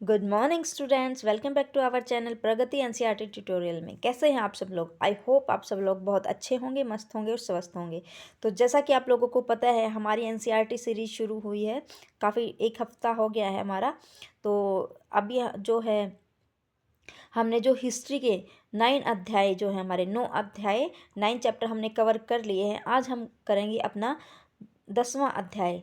Good morning students, welcome back to our channel Pragati NCERT tutorial में। कैसे हैं आप सब लोग? आई होप आप सब लोग बहुत अच्छे होंगे, मस्त होंगे और स्वस्थ होंगे। तो जैसा कि आप लोगों को पता है, हमारी एनसीईआरटी सीरीज शुरू हुई है। काफ़ी एक हफ्ता हो गया है हमारा। तो अभी जो है हमने जो हिस्ट्री के 9 अध्याय जो है, हमारे 9 अध्याय 9 चैप्टर हमने कवर कर लिए हैं। आज हम करेंगे अपना 10वां अध्याय,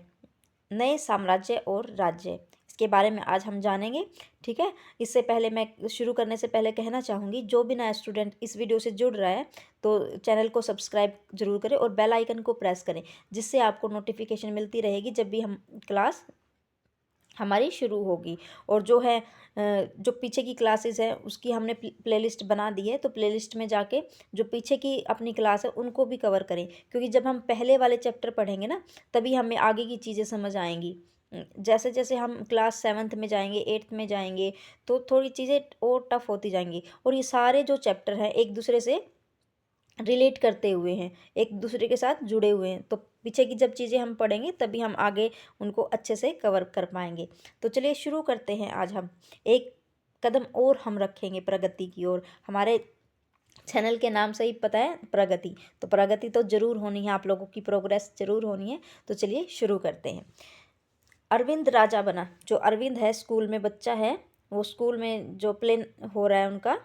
नए साम्राज्य और राज्य। इसके बारे में आज हम जानेंगे। ठीक है, इससे पहले मैं शुरू करने से पहले कहना चाहूँगी, जो भी नया स्टूडेंट इस वीडियो से जुड़ रहा है तो चैनल को सब्सक्राइब जरूर करें और बेल आइकन को प्रेस करें, जिससे आपको नोटिफिकेशन मिलती रहेगी जब भी हम क्लास हमारी शुरू होगी। और जो है जो पीछे की क्लासेस है उसकी हमने प्लेलिस्ट बना दी है, तो प्लेलिस्ट में जाके जो पीछे की अपनी क्लास है उनको भी कवर करें, क्योंकि जब हम पहले वाले चैप्टर पढ़ेंगे ना, तभी हमें आगे की चीज़ें समझ आएंगी। जैसे जैसे हम क्लास 7th में जाएंगे, 8th में जाएंगे, तो थोड़ी चीज़ें और टफ होती जाएंगी। और ये सारे जो चैप्टर हैं एक दूसरे से रिलेट करते हुए हैं, एक दूसरे के साथ जुड़े हुए हैं। तो पीछे की जब चीज़ें हम पढ़ेंगे तभी हम आगे उनको अच्छे से कवर कर पाएंगे। तो चलिए शुरू करते हैं। आज हम एक कदम और हम रखेंगे प्रगति की ओर। हमारे चैनल के नाम से ही पता है, प्रगति। तो प्रगति तो ज़रूर होनी है, आप लोगों की प्रोग्रेस ज़रूर होनी है। तो चलिए शुरू करते हैं। अरविंद राजा बना। जो अरविंद है, स्कूल में बच्चा है, वो स्कूल में जो प्ले हो रहा है उनका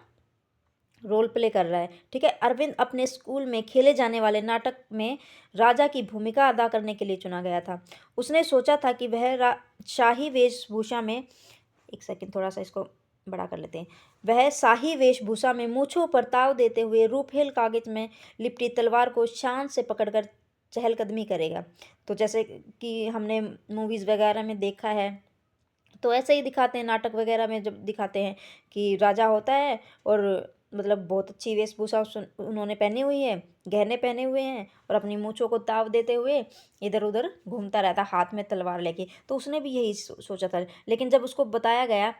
रोल प्ले कर रहा है। ठीक है, अरविंद अपने स्कूल में खेले जाने वाले नाटक में राजा की भूमिका अदा करने के लिए चुना गया था। उसने सोचा था कि वह शाही वेशभूषा में, एक सेकंड थोड़ा सा इसको बड़ा कर लेते हैं। वह शाही वेशभूषा में मूंछों पर ताव देते हुए रूपहेल कागज में लिपटी तलवार को शान से पकड़कर चहलकदमी करेगा। तो जैसे कि हमने मूवीज़ वगैरह में देखा है, तो ऐसे ही दिखाते हैं नाटक वगैरह में, जब दिखाते हैं कि राजा होता है और मतलब बहुत अच्छी वेशभूषा उन्होंने पहनी हुई है, गहने पहने हुए हैं, और अपनी मूंछों को ताव देते हुए इधर उधर घूमता रहता हाथ में तलवार लेके। तो उसने भी यही सोचा था, लेकिन जब उसको बताया गया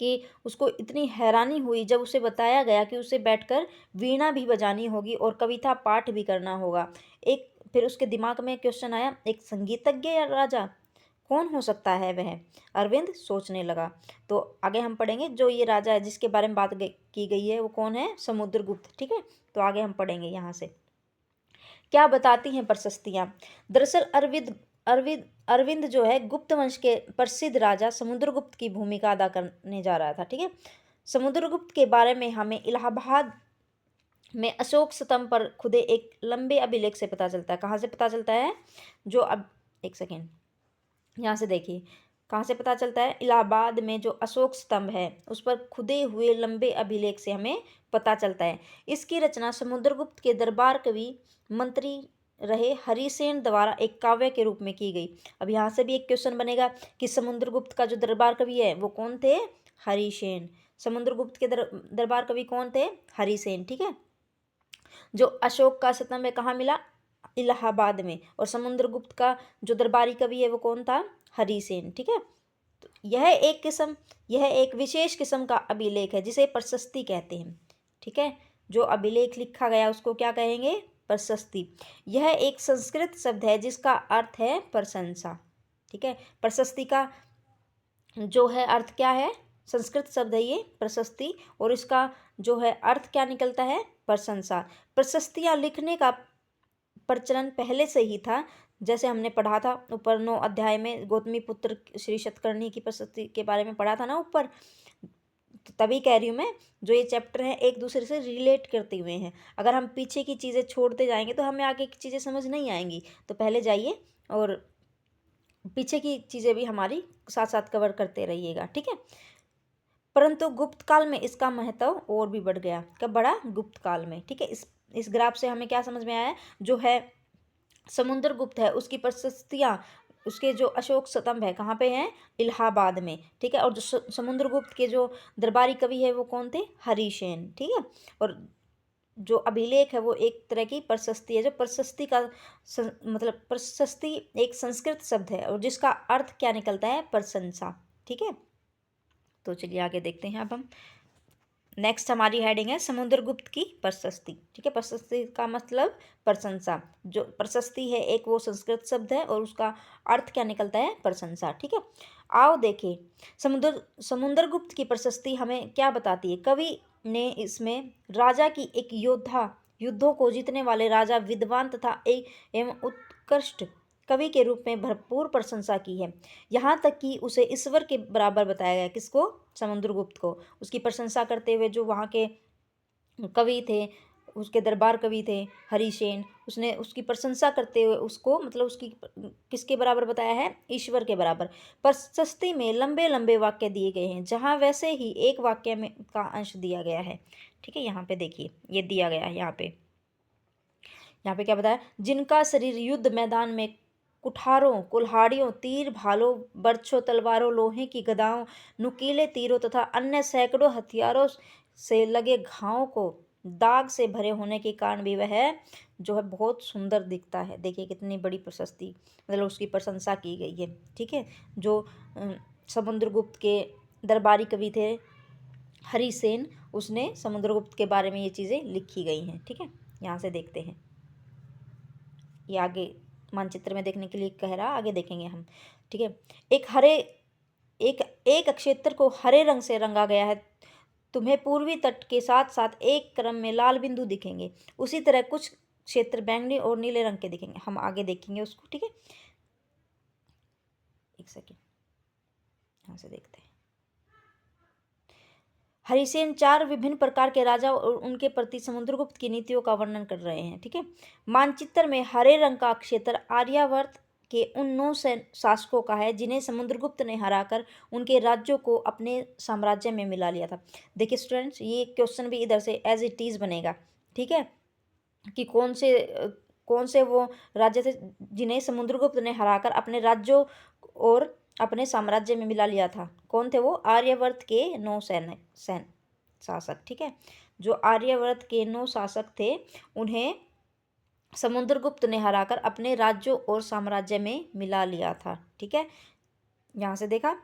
कि उसको इतनी हैरानी हुई जब उसे बताया गया कि उसे बैठकर वीणा भी बजानी होगी और कविता पाठ भी करना होगा। एक फिर उसके दिमाग में क्वेश्चन आया, एक संगीतज्ञ या राजा, कौन हो सकता है वह? अरविंद सोचने लगा। तो आगे हम पढ़ेंगे, जो ये राजा है जिसके बारे में बात की गई है वो कौन है? समुद्रगुप्त। ठीक है, तो आगे हम पढ़ेंगे यहाँ से। क्या बताती हैं प्रशस्तियाँ? दरअसल अरविंद अरविंद अरविंद जो है गुप्त वंश के प्रसिद्ध राजा समुद्रगुप्त की भूमिका अदा करने जा रहा था। ठीक है, समुद्रगुप्त के बारे में हमें इलाहाबाद में अशोक स्तंभ पर खुदे एक लंबे अभिलेख से पता चलता है। कहाँ से पता चलता है? जो अब एक सेकेंड यहाँ से देखिए, कहाँ से पता चलता है? इलाहाबाद में जो अशोक स्तंभ है उस पर खुदे हुए लंबे अभिलेख से हमें पता चलता है। इसकी रचना समुद्रगुप्त के दरबार कवि मंत्री रहे हरिसेन द्वारा एक काव्य के रूप में की गई। अब यहाँ से भी एक क्वेश्चन बनेगा कि समुद्रगुप्त का जो दरबार कवि है वो कौन थे? हरिसेन। समुद्रगुप्त के दरबार कवि कौन थे? हरिसेन। ठीक है, जो अशोक का स्तंभ है कहाँ मिला? इलाहाबाद में। और समुद्रगुप्त का जो दरबारी कवि है वो कौन था? हरिसेन। ठीक है, तो यह एक विशेष किस्म का अभिलेख है जिसे प्रशस्ति कहते हैं। ठीक है, जो अभिलेख लिखा गया उसको क्या कहेंगे? प्रशस्ति। यह एक संस्कृत शब्द है जिसका अर्थ है प्रशंसा। ठीक है, प्रशस्ति का जो है अर्थ क्या है? संस्कृत शब्द है ये प्रशस्ति, और इसका जो है अर्थ क्या निकलता है? प्रशंसा। प्रशस्तियाँ लिखने का प्रचलन पहले से ही था, जैसे हमने पढ़ा था ऊपर 9 अध्याय में, गौतमी पुत्र श्री शतकर्णी की प्रशस्ति के बारे में पढ़ा था ना ऊपर। तो तभी कह रही हूँ मैं, जो ये चैप्टर हैं एक दूसरे से रिलेट करते हुए हैं। अगर हम पीछे की चीज़ें छोड़ते जाएंगे तो हमें आगे की चीज़ें समझ नहीं आएंगी। तो पहले जाइए और पीछे की चीज़ें भी हमारी साथ साथ कवर करते रहिएगा। ठीक है, परंतु गुप्त काल में इसका महत्व और भी बढ़ गया। कब बढ़ा? गुप्त काल में। ठीक है, इस ग्राफ से हमें क्या समझ में आया? जो है समुद्रगुप्त है उसकी प्रशस्तियाँ, उसके जो अशोक स्तंभ है कहाँ पे हैं? इलाहाबाद में। ठीक है, और जो समुद्रगुप्त के जो दरबारी कवि है वो कौन थे? हरिसेन। ठीक है, और जो अभिलेख है वो एक तरह की प्रशस्ति है। जो प्रशस्ति का मतलब प्रशस्ति एक संस्कृत शब्द है और जिसका अर्थ क्या निकलता है? प्रशंसा। ठीक है, तो चलिए आगे देखते हैं अब हम। नेक्स्ट हमारी हेडिंग है समुद्रगुप्त की प्रशस्ति। ठीक है, प्रशस्ति का मतलब प्रशंसा। जो प्रशस्ति है एक वो संस्कृत शब्द है और उसका अर्थ क्या निकलता है, प्रशंसा। ठीक है, आओ देखें समुद्रगुप्त की प्रशस्ति हमें क्या बताती है। कवि ने इसमें राजा की एक युद्धों को जीतने वाले राजा, विद्वान तथा एक एवं उत्कृष्ट कवि के रूप में भरपूर प्रशंसा की है। यहाँ तक कि उसे ईश्वर के बराबर बताया गया। किसको, समुद्रगुप्त को। उसकी प्रशंसा करते हुए जो वहाँ के कवि थे, उसके दरबार कवि थे हरिसेन, उसने उसकी प्रशंसा करते हुए उसको मतलब उसकी किसके बराबर बताया है, ईश्वर के बराबर। प्रशस्ति में लंबे लंबे वाक्य दिए गए हैं, जहाँ वैसे ही एक वाक्य में का अंश दिया गया है। ठीक है, यहाँ पे देखिए ये दिया गया है। यहाँ पे क्या बताया, जिनका शरीर युद्ध मैदान में कुठारों, कुल्हाड़ियों, तीर, भालों, बर्छों, तलवारों, लोहे की गदाओं, नुकीले तीरों तथा अन्य सैकड़ों हथियारों से लगे घावों को दाग से भरे होने के कारण भी वह जो है बहुत सुंदर दिखता है। देखिए कितनी बड़ी प्रशस्ति, मतलब उसकी प्रशंसा की गई है। ठीक है, जो समुद्रगुप्त के दरबारी कवि थे हरिसेन, उसने समुद्रगुप्त के बारे में ये चीज़ें लिखी गई हैं। ठीक है, यहाँ से देखते हैं, ये आगे मानचित्र में देखने के लिए कह रहा, आगे देखेंगे हम। ठीक है, एक क्षेत्र को हरे रंग से रंगा गया है। तुम्हें पूर्वी तट के साथ साथ एक क्रम में लाल बिंदु दिखेंगे। उसी तरह कुछ क्षेत्र बैंगनी और नीले रंग के दिखेंगे। हम आगे देखेंगे उसको। ठीक है, एक सेकेंड, यहाँ से देखते हैं। हरिसेन 4 विभिन्न प्रकार के राजा और उनके प्रति समुद्रगुप्त की नीतियों का वर्णन कर रहे हैं। ठीक है, मानचित्र में हरे रंग का क्षेत्र आर्यावर्त के उन 9 शासकों का है जिन्हें समुद्रगुप्त ने हराकर उनके राज्यों को अपने साम्राज्य में मिला लिया था। देखिए स्टूडेंट्स, ये क्वेश्चन भी इधर से एज इट इज बनेगा। ठीक है, कि कौन से वो राज्य थे जिन्हें समुद्रगुप्त ने हराकर अपने राज्यों और अपने साम्राज्य में मिला लिया था। कौन थे वो, आर्यवर्त के 9 शासक। ठीक है, जो आर्यवर्त के 9 शासक थे उन्हें समुद्रगुप्त ने हराकर अपने राज्यों और साम्राज्य में मिला लिया था। ठीक है, यहाँ से देखा,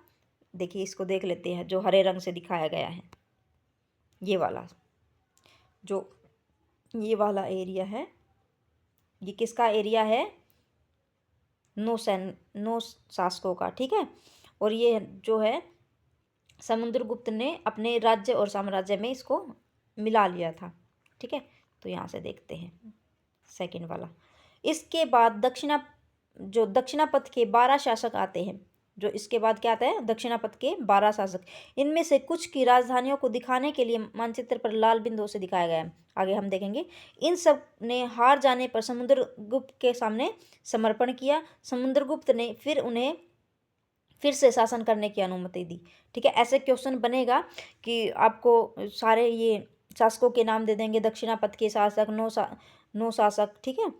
देखिए इसको देख लेते हैं जो हरे रंग से दिखाया गया है। ये वाला जो ये वाला एरिया है, ये किसका एरिया है, 9 शासकों का। ठीक है, और ये जो है समुद्रगुप्त ने अपने राज्य और साम्राज्य में इसको मिला लिया था। ठीक है, तो यहाँ से देखते हैं सेकंड वाला। इसके बाद दक्षिणापथ के 12 शासक आते हैं। जो इसके बाद क्या आता है, दक्षिणापथ के 12 शासक। इनमें से कुछ की राजधानियों को दिखाने के लिए मानचित्र पर लाल बिंदुओं से दिखाया गया है। आगे हम देखेंगे। इन सब ने हार जाने पर समुद्रगुप्त के सामने समर्पण किया। समुद्रगुप्त ने फिर उन्हें फिर से शासन करने की अनुमति दी। ठीक है, ऐसे क्वेश्चन बनेगा कि आपको सारे ये शासकों के नाम दे देंगे, दक्षिणापथ के शासक, 9 शासक। ठीक है,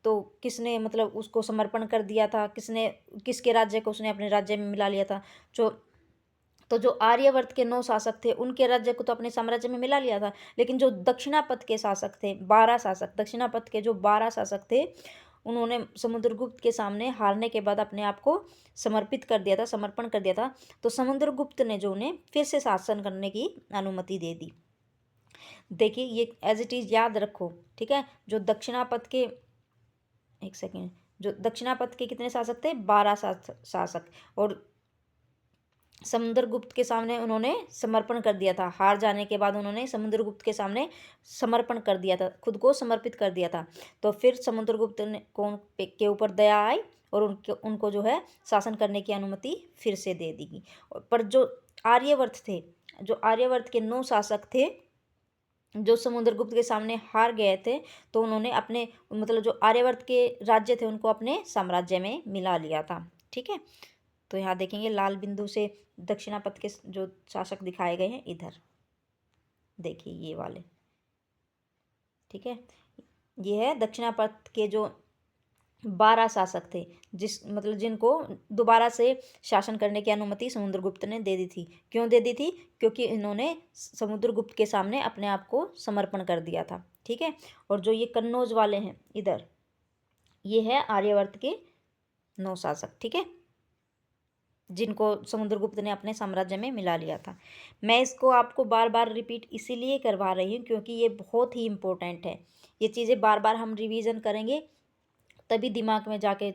तो किसने मतलब उसको समर्पण कर दिया था, किसके राज्य को उसने अपने राज्य में मिला लिया था। जो आर्यवर्त के 9 शासक थे उनके राज्य को तो अपने साम्राज्य में मिला लिया था, लेकिन जो दक्षिणापथ के शासक थे 12 शासक, दक्षिणापथ के जो 12 शासक थे, उन्होंने समुद्रगुप्त के सामने हारने के बाद अपने आप को समर्पित कर दिया था, समर्पण कर दिया था। तो समुद्रगुप्त ने जो उन्हें फिर से शासन करने की अनुमति दे दी। देखिए ये एज इट इज याद रखो। ठीक है, जो दक्षिणापथ के कितने शासक थे, 12 शासक, और समुद्रगुप्त के सामने उन्होंने समर्पण कर दिया था। हार जाने के बाद उन्होंने समुद्रगुप्त के सामने समर्पण कर दिया था, खुद को समर्पित कर दिया था। तो फिर समुद्रगुप्त ने के ऊपर दया आई और उनको जो है शासन करने की अनुमति फिर से दे दी। पर जो आर्यवर्त के 9 शासक थे जो समुद्रगुप्त के सामने हार गए थे, तो उन्होंने अपने मतलब जो आर्यवर्त के राज्य थे उनको अपने साम्राज्य में मिला लिया था। ठीक है, तो यहाँ देखेंगे लाल बिंदु से दक्षिणापथ के जो शासक दिखाए गए हैं इधर, देखिए ये वाले। ठीक है, ये है दक्षिणापथ के जो 12 शासक थे, जिनको दोबारा से शासन करने की अनुमति समुद्रगुप्त ने दे दी थी। क्यों दे दी थी, क्योंकि इन्होंने समुद्रगुप्त के सामने अपने आप को समर्पण कर दिया था। ठीक है, और जो ये कन्नौज वाले हैं इधर, ये है आर्यवर्त के 9 शासक। ठीक है, जिनको समुद्रगुप्त ने अपने साम्राज्य में मिला लिया था। मैं इसको आपको बार बार रिपीट इसीलिए करवा रही हूँ क्योंकि ये बहुत ही इम्पोर्टेंट है। ये चीज़ें बार बार हम रिवीजन करेंगे तभी दिमाग में जाके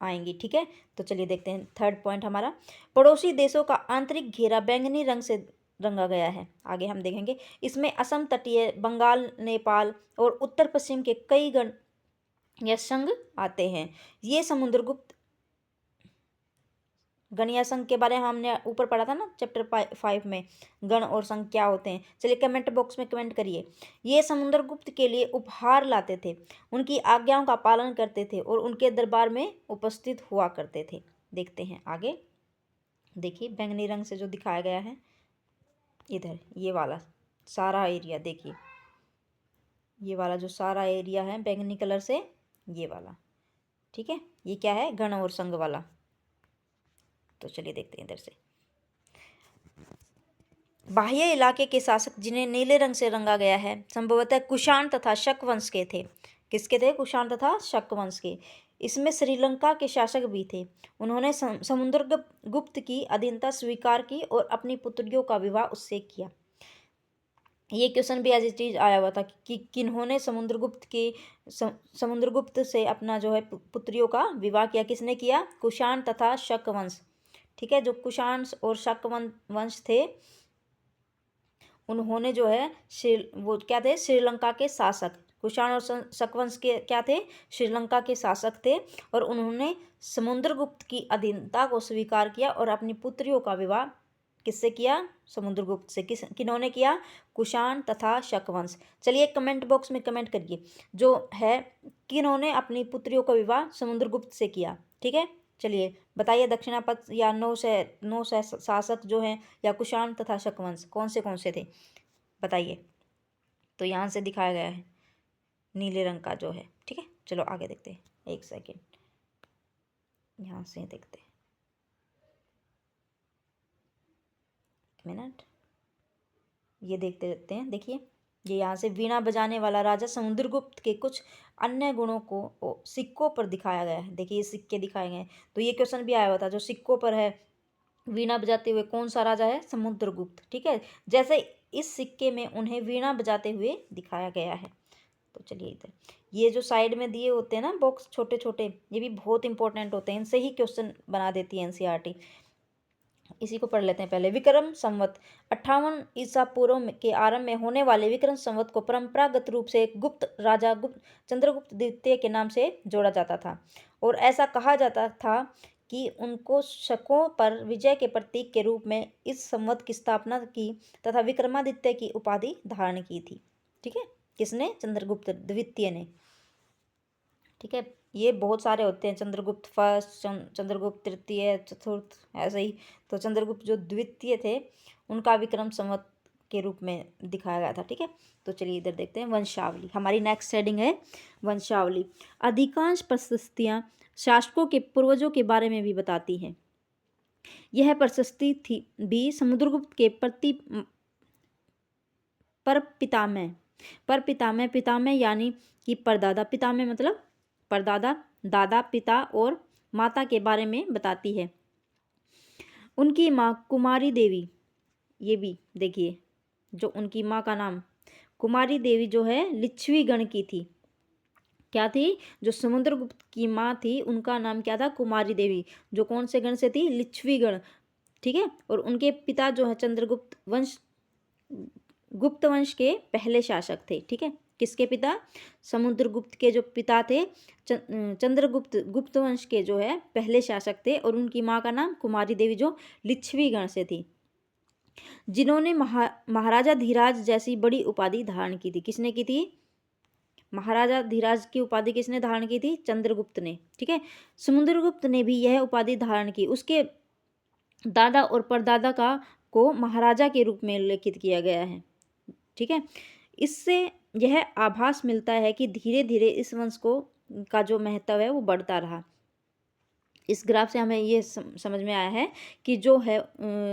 आएंगी, ठीक है। तो चलिए देखते हैं थर्ड पॉइंट हमारा, पड़ोसी देशों का आंतरिक घेरा बैंगनी रंग से रंगा गया है। आगे हम देखेंगे इसमें असम तटीय, बंगाल, नेपाल और उत्तर पश्चिम के कई गण या संघ आते हैं। ये समुद्रगुप्त गण या संघ के बारे में हमने ऊपर पढ़ा था ना चैप्टर 5 में, गण और संघ क्या होते हैं। चलिए कमेंट बॉक्स में कमेंट करिए। ये समुद्रगुप्त के लिए उपहार लाते थे, उनकी आज्ञाओं का पालन करते थे और उनके दरबार में उपस्थित हुआ करते थे। देखते हैं आगे, देखिए बैंगनी रंग से जो दिखाया गया है इधर, ये वाला सारा एरिया देखिए, ये वाला जो सारा एरिया है बैंगनी कलर से, ये वाला, ठीक है। ये क्या है, गण और संघ वाला। तो चलिए देखते हैं इधर से, बाह्य इलाके के शासक जिन्हें नीले रंग से रंगा गया है संभवतः कुषाण तथा शक वंश के थे। किसके थे, कुषाण तथा शक वंश के। इसमें श्रीलंका के शासक भी थे। उन्होंने समुद्रगुप्त की अधीनता स्वीकार की और अपनी पुत्रियों का विवाह उससे किया। ये क्वेश्चन भी एज इट इज आया हुआ था कि किन्होंने समुद्रगुप्त से अपना जो है पुत्रियों का विवाह किया, किसने किया, कुषाण तथा शक वंश, ठीक है। जो कुषाण और शक वंश थे उन्होंने जो है वो क्या थे, श्रीलंका के शासक। कुषाण और शक वंश के क्या थे, श्रीलंका के शासक थे और उन्होंने समुद्रगुप्त की अधीनता को स्वीकार किया और अपनी पुत्रियों का विवाह किससे किया, समुद्रगुप्त से। किन्होंने किया, कुषाण तथा शक वंश। चलिए कमेंट बॉक्स में कमेंट करिए जो है किन्होंने अपनी पुत्रियों का विवाह समुद्रगुप्त से किया, ठीक है। चलिए बताइए दक्षिणापथ या नौ शासक जो हैं या कुषाण तथा शक वंश कौन से थे, बताइए। तो यहाँ से दिखाया गया है नीले रंग का जो है, ठीक है। चलो आगे देखते हैं, एक सेकेंड यहाँ से देखते हैं, मिनट, ये देखते रहते हैं। देखिए ये यहाँ से वीणा बजाने वाला राजा समुद्रगुप्त के कुछ अन्य गुणों को सिक्कों पर दिखाया गया है। देखिए ये सिक्के दिखाए गए हैं। तो ये क्वेश्चन भी आया हुआ था, जो सिक्कों पर है वीणा बजाते हुए कौन सा राजा है, समुद्रगुप्त, ठीक है। जैसे इस सिक्के में उन्हें वीणा बजाते हुए दिखाया गया है। तो चलिए इधर ये जो साइड में दिए होते हैं ना बॉक्स छोटे छोटे, ये भी बहुत इंपॉर्टेंट होते हैं, इनसे ही क्वेश्चन बना देती है एनसीईआरटी। इसी को पढ़ लेते हैं पहले। विक्रम संवत 58 ईसा पूर्व के आरंभ में होने वाले विक्रम संवत को परंपरागत रूप से गुप्त राजा चंद्रगुप्त द्वितीय के नाम से जोड़ा जाता था और ऐसा कहा जाता था कि उनको शकों पर विजय के प्रतीक के रूप में इस संवत की स्थापना की तथा विक्रमादित्य की उपाधि धारण की थी, ठीक है। किसने, चंद्रगुप्त द्वितीय ने, ठीक है। ये बहुत सारे होते हैं, चंद्रगुप्त फर्स्ट, चंद्रगुप्त तृतीय, चतुर्थ, ऐसे ही। तो चंद्रगुप्त जो द्वितीय थे उनका विक्रम संवत के रूप में दिखाया गया था, ठीक है। तो चलिए इधर देखते हैं वंशावली। हमारी नेक्स्ट हेडिंग है वंशावली। अधिकांश प्रशस्तियां शासकों के पूर्वजों के बारे में भी बताती हैं। यह प्रशस्ति थी भी समुद्रगुप्त के प्रति पर पितामह यानी कि परदादा, पितामह मतलब परदादा, दादा, पिता और माता के बारे में बताती है। उनकी माँ कुमारी देवी, ये भी देखिए जो उनकी माँ का नाम कुमारी देवी जो है लिच्छवी गण की थी। क्या थी, जो समुद्रगुप्त की माँ थी उनका नाम क्या था, कुमारी देवी, जो कौन से गण से थी, लिच्छवी गण, ठीक है। और उनके पिता जो है चंद्रगुप्त गुप्त वंश के पहले शासक थे, ठीक है। किसके पिता, समुद्रगुप्त के जो पिता थे चंद्रगुप्त गुप्त वंश के जो है पहले शासक थे और उनकी माँ का नाम कुमारी देवी जो लिच्छवी गण से थी, जिन्होंने महाराजा धीराज जैसी बड़ी उपाधि धारण की थी। किसने की थी, महाराजा धीराज की उपाधि किसने धारण की थी, चंद्रगुप्त ने, ठीक है। समुद्रगुप्त ने भी यह उपाधि धारण की। उसके दादा और परदादा को महाराजा के रूप में उल्लेखित किया गया है, ठीक है। इससे यह आभास मिलता है कि धीरे धीरे इस वंश का जो महत्व है वो बढ़ता रहा। इस ग्राफ से हमें ये समझ में आया है कि जो है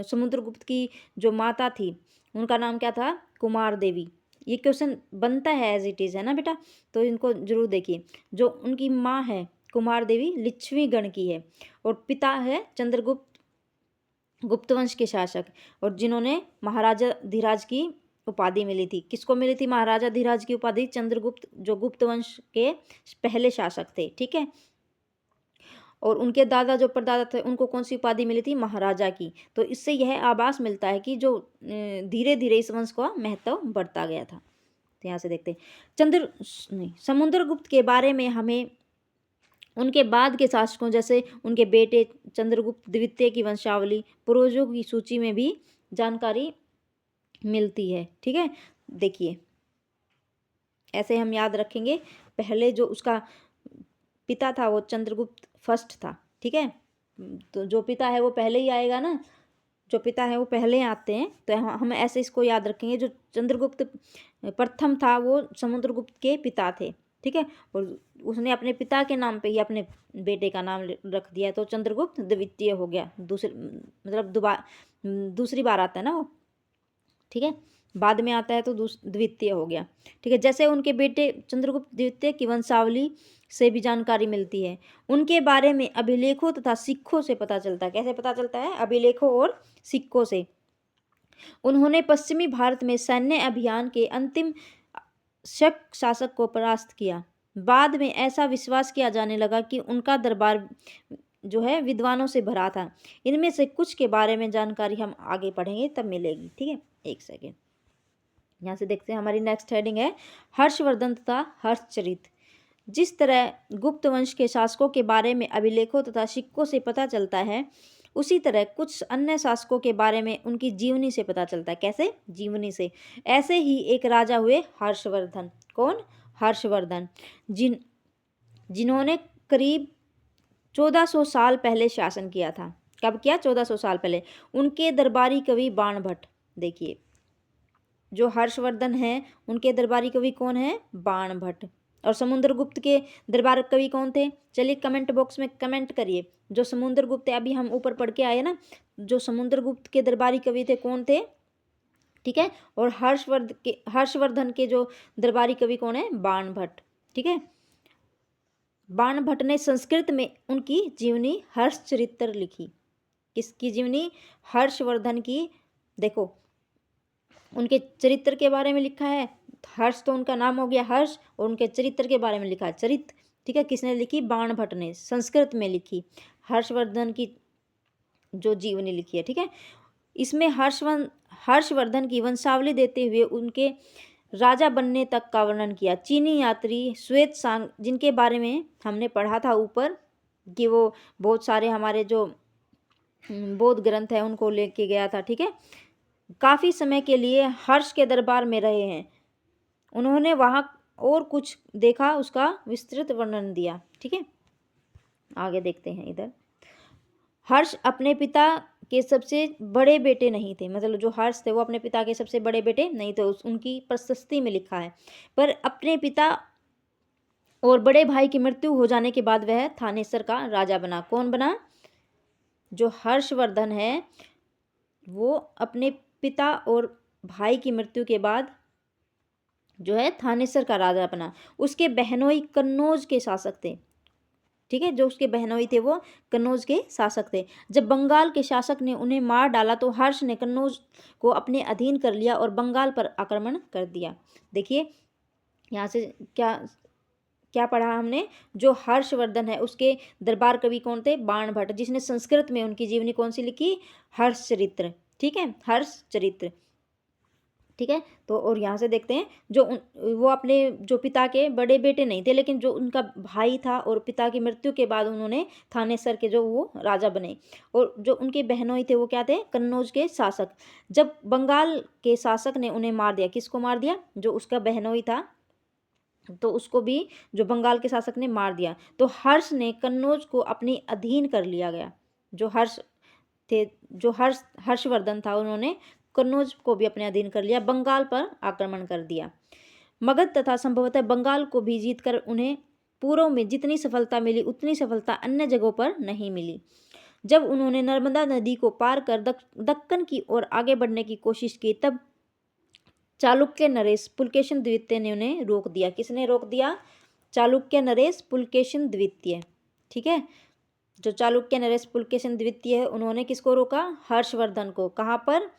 समुद्रगुप्त की जो माता थी उनका नाम क्या था, कुमार देवी। ये क्वेश्चन बनता है एज इट इज़, है ना बेटा। तो इनको जरूर देखिए। जो उनकी माँ है कुमार देवी लिच्छवी गण की है और पिता है चंद्रगुप्त गुप्त वंश के शासक, और जिन्होंने महाराजा धीराज की उपाधि मिली थी। किसको मिली थी महाराजा धीराज की उपाधि? चंद्रगुप्त, जो गुप्त वंश के पहले शासक थे, ठीक है। और उनके दादा जो परदादा थे उनको कौन सी उपाधि मिली थी? महाराजा की। तो इससे यह आभास मिलता है कि जो धीरे धीरे इस वंश का महत्व बढ़ता गया था। तो यहाँ से देखते हैं समुद्रगुप्त के बारे में हमें उनके बाद के शासकों जैसे उनके बेटे चंद्रगुप्त द्वितीय की वंशावली, पूर्वजों की सूची में भी जानकारी मिलती है, ठीक है। देखिए ऐसे हम याद रखेंगे। पहले जो उसका पिता था वो चंद्रगुप्त फर्स्ट था, ठीक है। तो जो पिता है वो पहले ही आएगा ना, जो पिता है वो पहले आते हैं, तो हम ऐसे इसको याद रखेंगे। जो चंद्रगुप्त प्रथम था वो समुद्रगुप्त के पिता थे, ठीक है। और उसने अपने पिता के नाम पे ही अपने बेटे का नाम रख दिया, तो चंद्रगुप्त द्वितीय हो गया। मतलब दूसरी बार आता है ना वो, ठीक है। बाद में आता है तो द्वितीय हो गया, ठीक है। जैसे उनके बेटे चंद्रगुप्त द्वितीय की वंशावली से भी जानकारी मिलती है। उनके बारे में अभिलेखों तथा सिक्कों से पता चलता है। कैसे पता चलता है? अभिलेखों और सिक्कों से। उन्होंने पश्चिमी भारत में सैन्य अभियान के अंतिम शक शासक को परास्त किया। बाद में ऐसा विश्वास किया जाने लगा कि उनका दरबार जो है विद्वानों से भरा था। इनमें से कुछ के बारे में जानकारी हम आगे पढ़ेंगे तब मिलेगी, ठीक है। एक सेकेंड, यहाँ से देखते हैं। हमारी नेक्स्ट हेडिंग है हर्षवर्धन तथा हर्षचरित। जिस तरह गुप्त वंश के शासकों के बारे में अभिलेखों तथा सिक्कों से पता चलता है, उसी तरह कुछ अन्य शासकों के बारे में उनकी जीवनी से पता चलता है। कैसे? जीवनी से। ऐसे ही एक राजा हुए हर्षवर्धन। कौन? हर्षवर्धन, जिन्होंने करीब 1400 साल पहले शासन किया था। कब किया? 1400 साल पहले। उनके दरबारी कवि बाणभट्ट। देखिए जो हर्षवर्धन है उनके दरबारी कवि कौन है? बाणभट्ट। और समुद्रगुप्त के दरबार कवि कौन थे? चलिए कमेंट बॉक्स में कमेंट करिए। जो समुद्रगुप्त है, अभी हम ऊपर पढ़ के आए ना, जो समुद्रगुप्त के दरबारी कवि थे कौन थे, ठीक है। और हर्षवर्धन के जो दरबारी कवि कौन है? बाणभट्ट, ठीक है। बाणभट्ट ने संस्कृत में उनकी जीवनी हर्षचरित्र लिखी। किसकी जीवनी? हर्षवर्धन की। देखो उनके चरित्र के बारे में लिखा है। हर्ष तो उनका नाम हो गया हर्ष, और उनके चरित्र के बारे में लिखा है चरित, ठीक है। किसने लिखी? बाणभट्ट ने संस्कृत में लिखी। हर्षवर्धन की जो जीवनी लिखी है, ठीक है। इसमें हर्षवर्धन की वंशावली देते हुए उनके राजा बनने तक का वर्णन किया। चीनी यात्री श्वेतसांग, जिनके बारे में हमने पढ़ा था ऊपर कि वो बहुत सारे हमारे जो बौद्ध ग्रंथ है उनको लेके गया था, ठीक है। काफ़ी समय के लिए हर्ष के दरबार में रहे हैं। उन्होंने वहाँ और कुछ देखा, उसका विस्तृत वर्णन दिया, ठीक है। आगे देखते हैं इधर। हर्ष अपने पिता के सबसे बड़े बेटे नहीं थे। मतलब जो हर्ष थे वो अपने पिता के सबसे बड़े बेटे नहीं थे। उनकी प्रशस्ति में लिखा है। पर अपने पिता और बड़े भाई की मृत्यु हो जाने के बाद वह थानेसर का राजा बना। कौन बना? जो हर्षवर्धन है वो अपने पिता और भाई की मृत्यु के बाद जो है थानेसर का राजा बना। उसके बहनोई कन्नौज के शासक थे, ठीक है। जो उसके बहनोई थे वो कन्नौज के शासक थे। जब बंगाल के शासक ने उन्हें मार डाला तो हर्ष ने कन्नौज को अपने अधीन कर लिया और बंगाल पर आक्रमण कर दिया। देखिए यहाँ से क्या क्या पढ़ा हमने? जो हर्षवर्धन है उसके दरबार कवि कौन थे? बाणभट्ट, जिसने संस्कृत में उनकी जीवनी कौन सी लिखी? हर्षचरित्र, ठीक है। हर्षचरित्र, ठीक है। तो और यहाँ से देखते हैं वो अपने जो पिता के बड़े बेटे नहीं थे, लेकिन जो उनका भाई था और पिता की मृत्यु के बाद उन्होंने थानेसर के जो वो राजा बने। और जो उनके बहनोई थे वो क्या थे? कन्नौज के शासक। जब बंगाल के शासक ने उन्हें मार दिया, किसको मार दिया? जो उसका बहनोई था, तो उसको भी जो बंगाल के शासक ने मार दिया। तो हर्ष ने कन्नौज को अपने अधीन कर लिया गया। जो हर्षवर्धन था उन्होंने कन्नौज को भी अपने अधीन कर लिया, बंगाल पर आक्रमण कर दिया। मगध तथा संभवतः बंगाल को भी जीतकर उन्हें पूर्व में जितनी सफलता मिली उतनी सफलता अन्य जगहों पर नहीं मिली। जब उन्होंने नर्मदा नदी को पार कर दक्कन की ओर आगे बढ़ने की कोशिश की, तब चालुक्य नरेश पुलकेशिन द्वितीय ने उन्हें रोक दिया। किसने रोक दिया? चालुक्य नरेश पुलकेशिन द्वितीय, ठीक है। जो चालुक्य नरेश पुलकेशिन द्वितीय है उन्होंने किसको रोका? हर्षवर्धन को। कहाँ पर?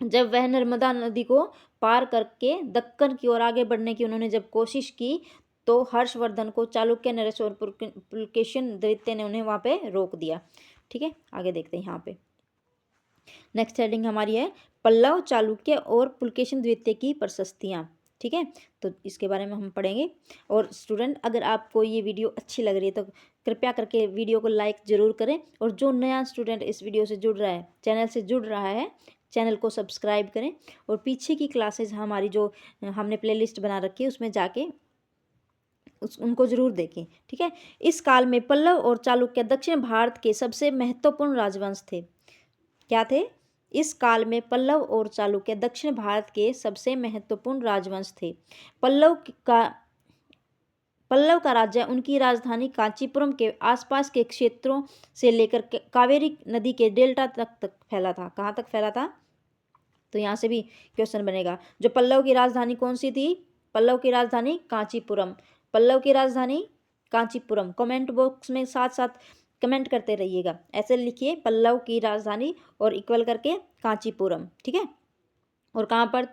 जब वह नर्मदा नदी को पार करके दक्कन की ओर आगे बढ़ने की उन्होंने जब कोशिश की तो हर्षवर्धन को चालुक्य नरेश और पुलकेशिन द्वितीय ने उन्हें वहाँ पे रोक दिया। ठीक है, आगे देखते हैं यहाँ पे। नेक्स्ट हेडिंग हमारी है पल्लव, चालुक्य और पुलकेशिन द्वितीय की प्रशस्तियाँ। ठीक है, तो इसके बारे में हम पढ़ेंगे। और स्टूडेंट, अगर आपको ये वीडियो अच्छी लग रही है तो कृपया करके वीडियो को लाइक ज़रूर करें। और जो नया स्टूडेंट इस वीडियो से जुड़ रहा है, चैनल से जुड़ रहा है, चैनल को सब्सक्राइब करें। और पीछे की क्लासेज हमारी जो हमने प्लेलिस्ट बना रखी है उसमें जाके उनको जरूर देखें। ठीक है, इस काल में पल्लव और चालुक्य दक्षिण भारत के सबसे महत्वपूर्ण राजवंश थे। क्या थे? इस काल में पल्लव और चालुक्य दक्षिण भारत के सबसे महत्वपूर्ण राजवंश थे। पल्लव का राज्य उनकी राजधानी कांचीपुरम के आसपास के क्षेत्रों से लेकर कावेरी नदी के डेल्टा तक फैला था। कहाँ तक फैला था? तो यहाँ से भी क्वेश्चन बनेगा। जो पल्लव की राजधानी कौन सी थी? पल्लव की राजधानी कांचीपुरम। पल्लव की राजधानी कांचीपुरम। कमेंट बॉक्स में साथ साथ कमेंट करते रहिएगा। ऐसे लिखिए पल्लव की राजधानी और इक्वल करके कांचीपुरम। ठीक है, और कहाँ पर?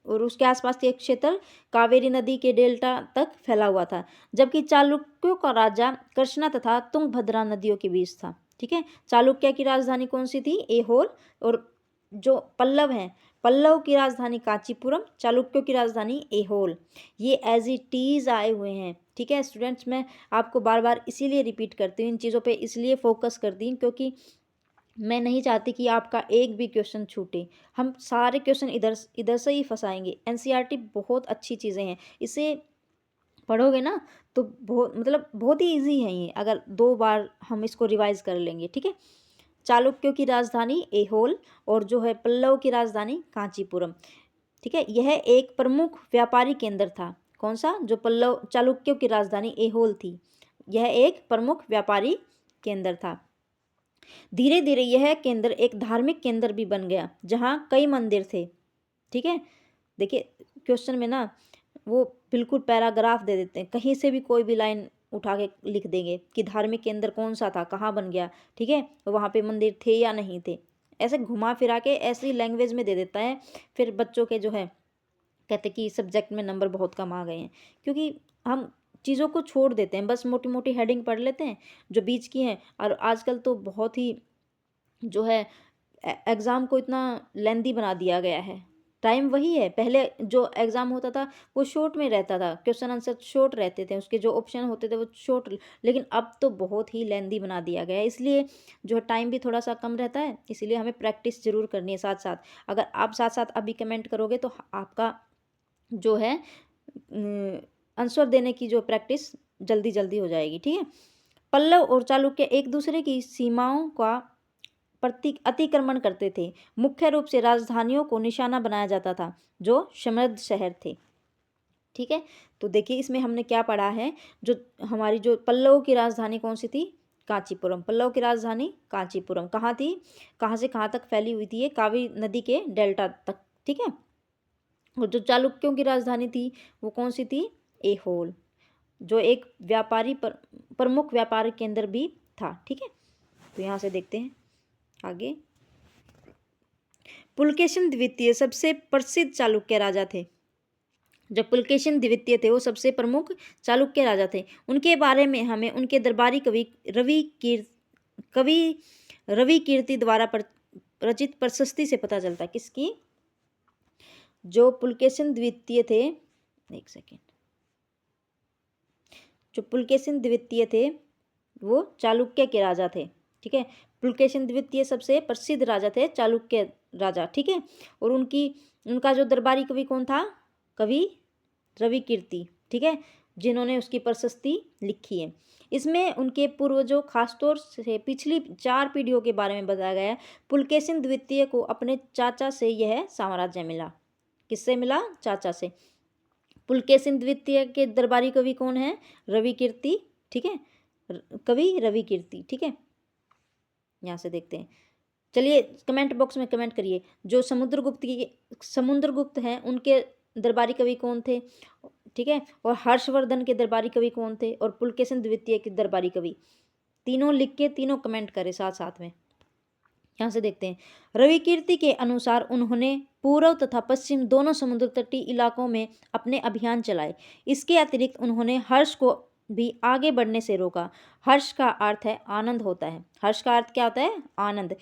और उसके आसपास के क्षेत्र कावेरी नदी के डेल्टा तक फैला हुआ था। जबकि चालुक्यों का राजा कृष्णा तथा तुंगभद्रा नदियों के बीच था। ठीक है, चालुक्य की राजधानी कौन सी थी? ऐहोल। और जो पल्लव हैं, पल्लव की राजधानी कांचीपुरम, चालुक्यों की राजधानी ऐहोल। ये एज इट इज आए हुए हैं। ठीक है स्टूडेंट्स, मैं आपको बार बार इसीलिए रिपीट करती हूँ, इन चीज़ों पे इसलिए फोकस करती हूँ क्योंकि मैं नहीं चाहती कि आपका एक भी क्वेश्चन छूटे। हम सारे क्वेश्चन इधर से ही फंसाएंगे। एनसीईआरटी बहुत अच्छी चीज़ें हैं, इसे पढ़ोगे ना तो बहुत ही इजी है ये, अगर 2 बार हम इसको रिवाइज कर लेंगे। ठीक है, चालुक्यों की राजधानी ऐहोल और जो है पल्लव की राजधानी कांचीपुरम। ठीक है, यह एक प्रमुख व्यापारी केंद्र था। कौन सा? जो चालुक्यों की राजधानी ऐहोल थी, यह एक प्रमुख व्यापारी केंद्र था। धीरे धीरे यह केंद्र एक धार्मिक केंद्र भी बन गया जहाँ कई मंदिर थे। ठीक है, देखिए क्वेश्चन में ना वो बिल्कुल पैराग्राफ दे देते हैं, कहीं से भी कोई भी लाइन उठा के लिख देंगे कि धार्मिक केंद्र कौन सा था, कहाँ बन गया। ठीक है, वहाँ पे मंदिर थे या नहीं थे, ऐसे घुमा फिरा के ऐसी लैंग्वेज में दे देता है। फिर बच्चों के जो है कहते कि सब्जेक्ट में नंबर बहुत कम आ गए हैं, क्योंकि हम चीज़ों को छोड़ देते हैं, बस मोटी मोटी हेडिंग पढ़ लेते हैं जो बीच की हैं। और आजकल तो बहुत ही जो है एग्ज़ाम को इतना लेंदी बना दिया गया है। टाइम वही है, पहले जो एग्ज़ाम होता था वो शॉर्ट में रहता था, क्वेश्चन आंसर शॉर्ट रहते थे, उसके जो ऑप्शन होते थे वो शॉर्ट। लेकिन अब तो बहुत ही लेंदी बना दिया गया है, इसलिए जो है टाइम भी थोड़ा सा कम रहता है। इसलिए हमें प्रैक्टिस ज़रूर करनी है साथ साथ। अगर आप साथ साथ अभी कमेंट करोगे तो आपका जो है आंसर देने की जो प्रैक्टिस जल्दी जल्दी हो जाएगी। ठीक है, पल्लव और चालुक्य एक दूसरे की सीमाओं का अतिक्रमण करते थे। मुख्य रूप से राजधानियों को निशाना बनाया जाता था जो समृद्ध शहर थे। ठीक है, तो देखिए इसमें हमने क्या पढ़ा है। जो हमारी जो पल्लव की राजधानी कौन सी थी? कांचीपुरम। पल्लव की राजधानी कांचीपुरम कहाँ थी? कहाँ से कहाँ तक फैली हुई थी? ये कावेरी नदी के डेल्टा तक। ठीक है, और जो चालुक्यों की राजधानी थी वो कौन सी थी? ऐहोल, जो एक प्रमुख व्यापारिक केंद्र भी था। ठीक है, तो यहाँ से देखते हैं आगे। पुलकेशिन द्वितीय सबसे प्रसिद्ध चालुक्य राजा थे। जब पुलकेशिन द्वितीय थे वो सबसे प्रमुख चालुक्य राजा थे। उनके बारे में हमें उनके दरबारी कवि रवि कीर्ति द्वारा रचित प्रशस्ति से पता चलता है। किसकी? जो पुलकेशिन द्वितीय थे, एक सेकेंड, जो पुलकेशिन द्वितीय थे वो चालुक्य के राजा थे। ठीक है, पुलकेशिन द्वितीय सबसे प्रसिद्ध राजा थे, चालुक्य राजा। ठीक है, और उनका जो दरबारी कवि कौन था? कवि रवि कीर्ति। ठीक है, जिन्होंने उसकी प्रशस्ति लिखी है। इसमें उनके पूर्वजों, खासतौर से पिछली 4 पीढ़ियों के बारे में बताया गया है। पुलकेशिन द्वितीय को अपने चाचा से यह साम्राज्य मिला। किससे मिला? चाचा से। पुलकेशिन द्वितीय के दरबारी कवि कौन है? रवि कीर्ति। ठीक है, कवि रवि कीर्ति। ठीक है, यहाँ से देखते हैं। चलिए कमेंट बॉक्स में कमेंट करिए, जो समुद्रगुप्त हैं उनके दरबारी कवि कौन थे? ठीक है, और हर्षवर्धन के दरबारी कवि कौन थे? और पुलकेशिन द्वितीय के दरबारी कवि तीनों लिख के तीनों कमेंट करें साथ साथ में। यहाँ से देखते हैं, रविकीर्ति के अनुसार उन्होंने पूर्व तथा पश्चिम दोनों समुद्र तटीय इलाकों में अपने अभियान चलाए। इसके अतिरिक्त उन्होंने हर्ष को भी आगे बढ़ने से रोका। हर्ष का अर्थ है आनंद होता है। हर्ष का अर्थ क्या होता है? आनंद।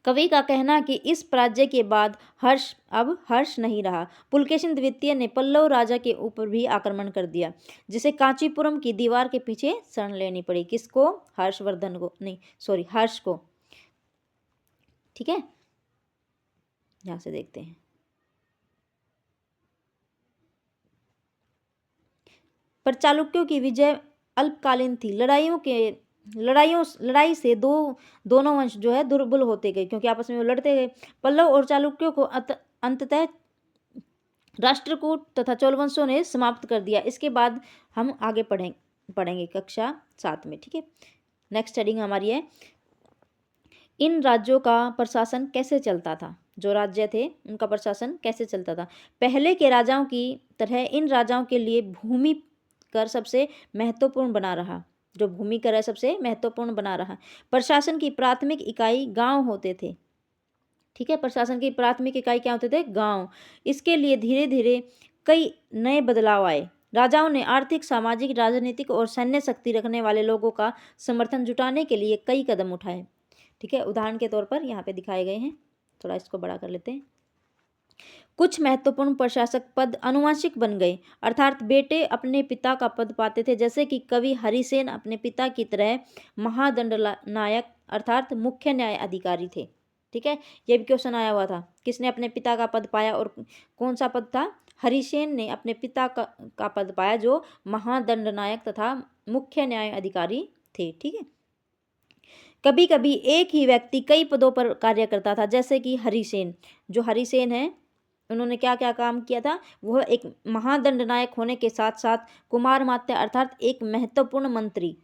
कवि का कहना कि इस पराजय के बाद अब हर्ष नहीं रहा। पुलकेशिन द्वितीय ने पल्लव राजा के ऊपर भी आक्रमण कर दिया, जिसे कांचीपुरम की दीवार के पीछे शरण लेनी पड़ी। किसको? हर्षवर्धन को, नहीं सॉरी, हर्ष को। ठीक है, यहां से देखते हैं, पर चालुक्यों की विजय अल्पकालीन थी। लड़ाई से दोनों वंश जो है दुर्बल होते गए, क्योंकि आपस में वो लड़ते गए। पल्लव और चालुक्यों को अंततः राष्ट्रकूट तथा चोल वंशों ने समाप्त कर दिया। इसके बाद हम आगे पढ़ेंगे कक्षा 7 में। ठीक है, नेक्स्ट हेडिंग हमारी है, इन राज्यों का प्रशासन कैसे चलता था। जो राज्य थे उनका प्रशासन कैसे चलता था। पहले के राजाओं की तरह इन राजाओं के लिए भूमि कर सबसे महत्वपूर्ण बना रहा। जो भूमि कर है सबसे महत्वपूर्ण बना रहा। प्रशासन की प्राथमिक इकाई गांव होते थे। ठीक है, प्रशासन की प्राथमिक इकाई क्या होते थे? गांव। इसके लिए धीरे धीरे कई नए बदलाव आए। राजाओं ने आर्थिक, सामाजिक, राजनीतिक और सैन्य शक्ति रखने वाले लोगों का समर्थन जुटाने के लिए कई कदम उठाए। ठीक है, उदाहरण के तौर पर यहाँ पे दिखाए गए हैं। थोड़ा इसको बड़ा कर लेते हैं। कुछ महत्वपूर्ण प्रशासक पद आनुवंशिक बन गए, अर्थात बेटे अपने पिता का पद पाते थे। जैसे कि कवि हरिसेन अपने पिता की तरह महादंडनायक अर्थात मुख्य न्याय अधिकारी थे। ठीक है, ये भी क्वेश्चन आया हुआ था, किसने अपने पिता का पद पाया और कौन सा पद था? हरिसेन ने अपने पिता का पद पाया, जो महादंडनायक तथा मुख्य न्याय अधिकारी थे। ठीक है, कभी कभी एक ही व्यक्ति कई पदों पर कार्य करता था, जैसे कि हरिसेन। जो हरिसेन है उन्होंने क्या क्या काम किया था? वह एक महादंडनायक होने के साथ साथ कुमारमात्य अर्थात एक महत्वपूर्ण मंत्री,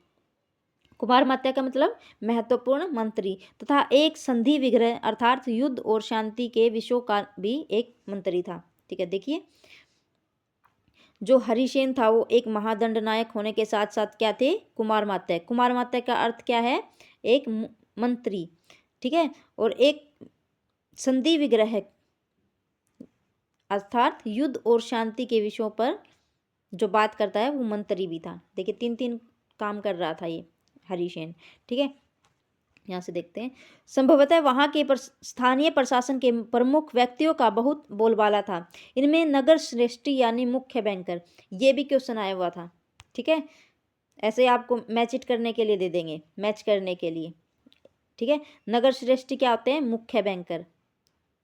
कुमारमात्य का मतलब महत्वपूर्ण मंत्री, तथा एक संधि विग्रह अर्थात युद्ध और शांति के विषयों का भी एक मंत्री था। ठीक है, देखिए, जो हरिसेन था वो एक महादंडनायक होने के साथ साथ क्या थे? कुमारमात्य। कुमारमात्य का अर्थ क्या है? एक मंत्री। ठीक है, और एक संधि विग्रह अर्थात युद्ध और शांति के विषयों पर जो बात करता है वो मंत्री भी था। देखिए, तीन तीन काम कर रहा था ये हरिसेन। ठीक है, यहाँ से देखते हैं, संभवतः वहाँ के स्थानीय प्रशासन के प्रमुख व्यक्तियों का बहुत बोलबाला था। इनमें नगर श्रेष्ठी यानी मुख्य बैंकर, ये भी क्वेश्चन आया हुआ था। ठीक है, ऐसे आपको मैच इट करने के लिए दे देंगे, मैच करने के लिए। ठीक है, नगर श्रेष्ठी क्या होते हैं? मुख्य बैंकर।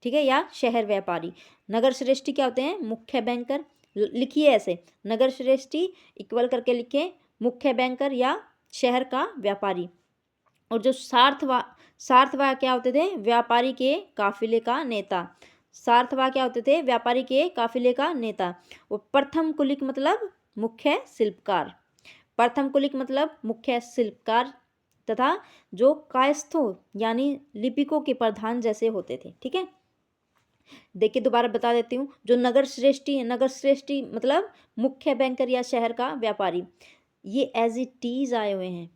ठीक है, या शहर व्यापारी। नगर श्रेष्ठी क्या होते हैं? मुख्य बैंकर। लिखिए ऐसे, नगर श्रेष्ठी इक्वल करके लिखे मुख्य बैंकर या शहर का व्यापारी। और जो सार्थवा क्या होते थे? व्यापारी के काफिले का नेता। सार्थवा क्या होते थे? व्यापारी के काफिले का नेता। और प्रथम कुलिक मतलब मुख्य शिल्पकार। प्रथम कुलिक मतलब मुख्य शिल्पकार, तथा जो कायस्थों यानी लिपिकों के प्रधान जैसे होते थे। ठीक है, देखिए दोबारा बता देती हूँ, जो नगर श्रेष्ठी है, नगर श्रेष्ठी मतलब मुख्य बैंकर या शहर का व्यापारी, ये एज इट इज आए हुए हैं।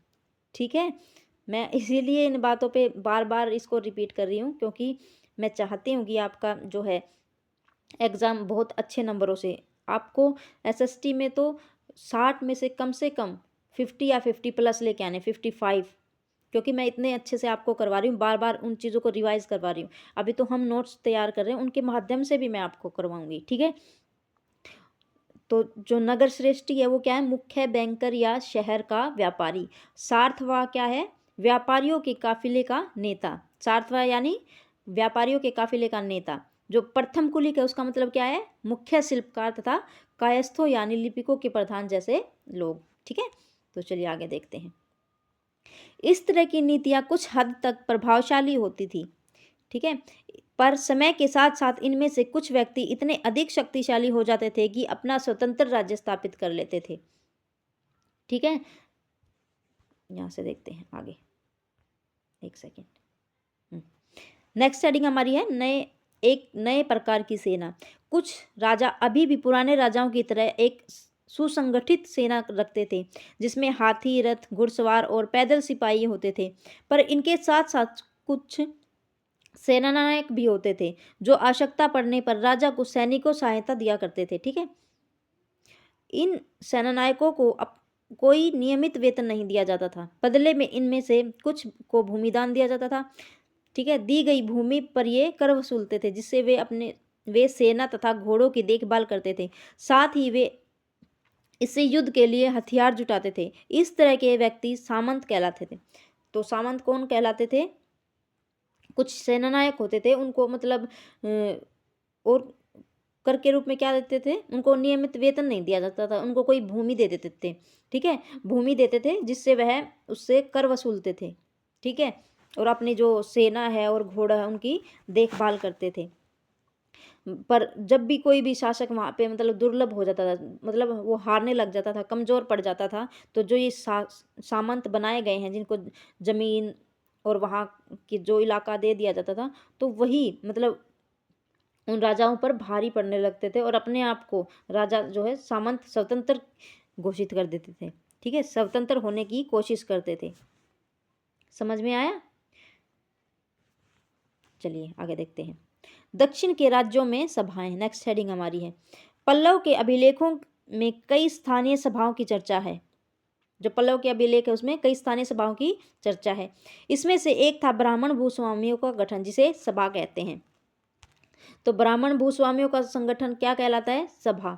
ठीक है, मैं इसीलिए इन बातों पे बार बार इसको रिपीट कर रही हूँ, क्योंकि मैं चाहती हूँ कि आपका जो है एग्ज़ाम बहुत अच्छे नंबरों से, आपको एसएसटी में तो 60 में से कम 50 या 50 प्लस लेके आने, 55, क्योंकि मैं इतने अच्छे से आपको करवा रही हूँ, बार बार उन चीज़ों को रिवाइज करवा रही हूँ। अभी तो हम नोट्स तैयार कर रहे हैं, उनके माध्यम से भी मैं आपको करवाऊंगी। ठीक है, तो जो नगर श्रेष्ठी है वो क्या है? मुख्य बैंकर या शहर का व्यापारी। सार्थवा क्या है? व्यापारियों के काफिले का नेता। सार्थवा यानी व्यापारियों के काफिले का नेता। जो प्रथम कुलिक है उसका मतलब क्या है? मुख्य शिल्पकार तथा कायस्थों यानी लिपिकों के प्रधान जैसे लोग। ठीक है, तो चलिए आगे देखते हैं। इस तरह की नीतियां कुछ हद तक प्रभावशाली होती थी। ठीक है, पर समय के साथ साथ इनमें से कुछ व्यक्ति इतने अधिक शक्तिशाली हो जाते थे कि अपना स्वतंत्र राज्य स्थापित कर लेते थे। ठीक है, यहां से देखते हैं आगे, एक सेकेंड। नेक्स्ट हेडिंग हमारी है एक नए प्रकार की सेना। कुछ राजा अभी भी पुराने राजाओं की तरह एक सुसंगठित सेना रखते थे, जिसमें हाथी, रथ, घुड़सवार और पैदल सिपाही होते थे। पर इनके साथ साथ कुछ सेनानायक भी होते थे, जो आवश्यकता पड़ने पर राजा को सैनिकों सहायता दिया करते थे। ठीक है, इन सेनानायकों को कोई नियमित वेतन नहीं दिया जाता था। बदले में इनमें से कुछ को भूमिदान दिया जाता था। ठीक है, दी गई भूमि पर ये कर वसूलते थे, जिससे वे सेना तथा घोड़ों की देखभाल करते थे। साथ ही वे इससे युद्ध के लिए हथियार जुटाते थे। इस तरह के व्यक्ति सामंत कहलाते थे। तो सामंत कौन कहलाते थे? कुछ सेनानायक होते थे, उनको मतलब और कर के रूप में क्या देते थे? उनको नियमित वेतन नहीं दिया जाता था, उनको कोई भूमि दे देते थे। ठीक है, भूमि देते थे जिससे वह उससे कर वसूलते थे। ठीक है, और अपनी जो सेना है और घोड़ा है उनकी देखभाल करते थे। पर जब भी कोई भी शासक वहाँ पे मतलब दुर्लभ हो जाता था, मतलब वो हारने लग जाता था, कमज़ोर पड़ जाता था, तो जो ये सामंत बनाए गए हैं, जिनको ज़मीन और वहाँ की जो इलाका दे दिया जाता था, तो वही मतलब उन राजाओं पर भारी पड़ने लगते थे और अपने आप को राजा जो है सामंत स्वतंत्र घोषित कर देते थे। ठीक है, स्वतंत्र होने की कोशिश करते थे। समझ में आया? चलिए आगे देखते हैं। दक्षिण के राज्यों में सभाएं, नेक्स्ट हेडिंग हमारी है। पल्लव के अभिलेखों में कई स्थानीय सभाओं की चर्चा है। जो पल्लव के अभिलेख है उसमें कई स्थानीय सभाओं की चर्चा है। इसमें से एक था ब्राह्मण भूस्वामियों का गठन, जिसे सभा कहते हैं। तो ब्राह्मण भूस्वामियों का संगठन क्या कहलाता है? सभा।